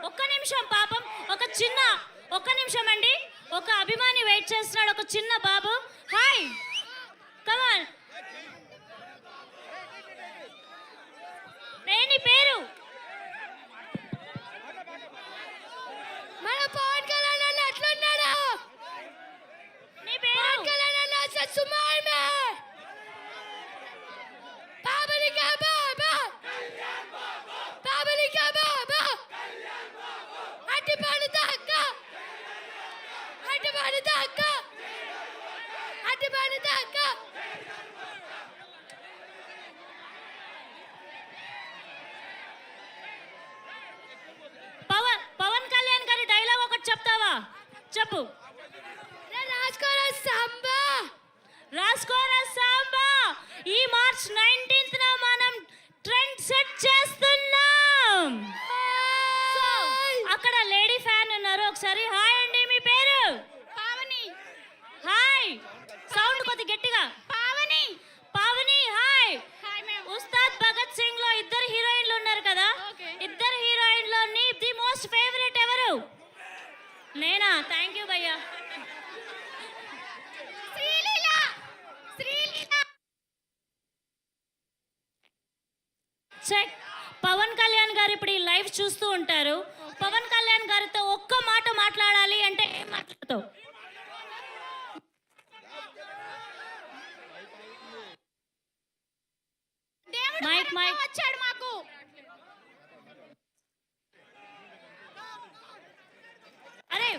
ఒక్క నిమిషం పాపం. ఒక్క నిమిషం అండి. ఒక అభిమాని వెయిట్ చేస్తున్నాడు, ఒక చిన్న బాబు. హాయ్, కమాన్. నీ పేరు? మన పవన్ కళ్యాణ్ అన్న ఎట్లున్నాడు? నీ పేరు? పవన్ కళ్యాణ్ అన్న సుమార్ మే బాబుని కా బాబా బాబుని కా బాబా అట్టి పడుతా అక్క అట్టి పడుతా అక్క అట్టి పడుతా అక్క. పవన్ కళ్యాణ్ గారి డైలాగ్ ఒకటి చెప్తావా? చెప్పు. రాసుకోరా సాంబా. ఈ మార్చ్ 19th మనం ట్రెండ్ సెట్ చేస్తున్నాం. అక్కడ లేడీ ఫ్యాన్ ఉన్నారు, ఒకసారి హాయ్ అండి. మీ పేరు? పావని. హాయ్. సౌండ్ కొద్ది గట్టిగా. Pavani. Pavani hi. Hi ma'am. Ustaad Bhagat Singh లో ఇద్దరు హీరోయిన్లు ఉన్నారు కదా, ఇద్దరు హీరోయిన్లో నీ ది మోస్ట్ ఫేవరెట్ ఎవరు? నేనా? థ్యాంక్ యూ భయ్యా. చెక్. పవన్ కళ్యాణ్ గారు ఇప్పుడు ఈ లైవ్ చూస్తూ ఉంటారు. పవన్ కళ్యాణ్ గారితో ఒక్క మాట మాట్లాడాలి అంటే ఏం మాట్లాడతావు? మైక్ మైక్ వచ్చాడు మాకు. అరే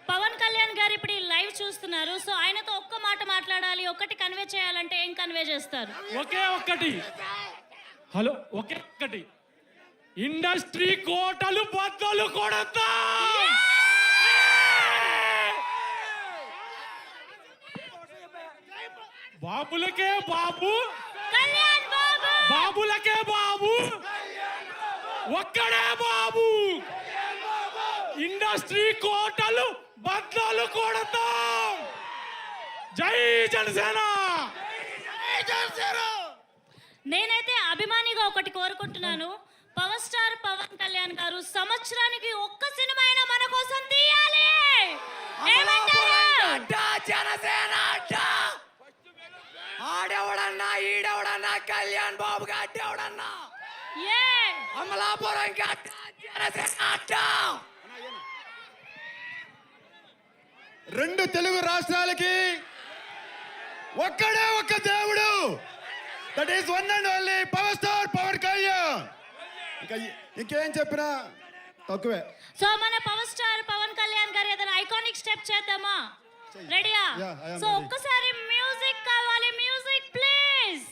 పవన్ కళ్యాణ్ గారు ఇప్పుడు ఈ లైవ్ చూస్తున్నారు. సో ఆయనతో ఒక్క మాట మాట్లాడాలి, ఒకటి కన్వే చేయాలంటే ఏం కన్వే చేస్తారు? ఒకే ఒక్కటి. హలో, ఒకే ఒక్కటి. ఇండస్ట్రీ కోటలు బద్దలు కొడతా. బాబులకే బాబు, కళ్యాణ్ బాబు. బాబులకే బాబు, ఒక్కడే బాబు. ఇండస్ట్రీ కోటలు బద్దలు కొడతాం. జై జనసేన. నేనైతే అభిమానిగా ఒకటి కోరుకుంటున్నాను, పవర్ స్టార్ పవన్ కళ్యాణ్ గారు సంవత్సరానికి ఒక్క సినిమా అయినా మన కోసం తీయాలి. ఏమంటారు? జనసేన ఆడెవడన్నా ఈడెవడన్నా కళ్యాణ్ బాబు గడ్డెవడన్నా అమలాపురం గడ్డ జనసేన. రెండు తెలుగు రాష్ట్రాలకి ఒక్కడే ఒక్క దేవుడు. That is one and only power star Pawan Kalyan. ఇంకేం చెప్పినా తక్కువే. సో మన పవర్ స్టార్ పవన్ కళ్యాణ్ గారు ఏదైనా ఐకానిక్ స్టెప్ చేద్దామా? రెడీయా? సో ఒక్కసారి మ్యూజిక్ కావాలి. Music please.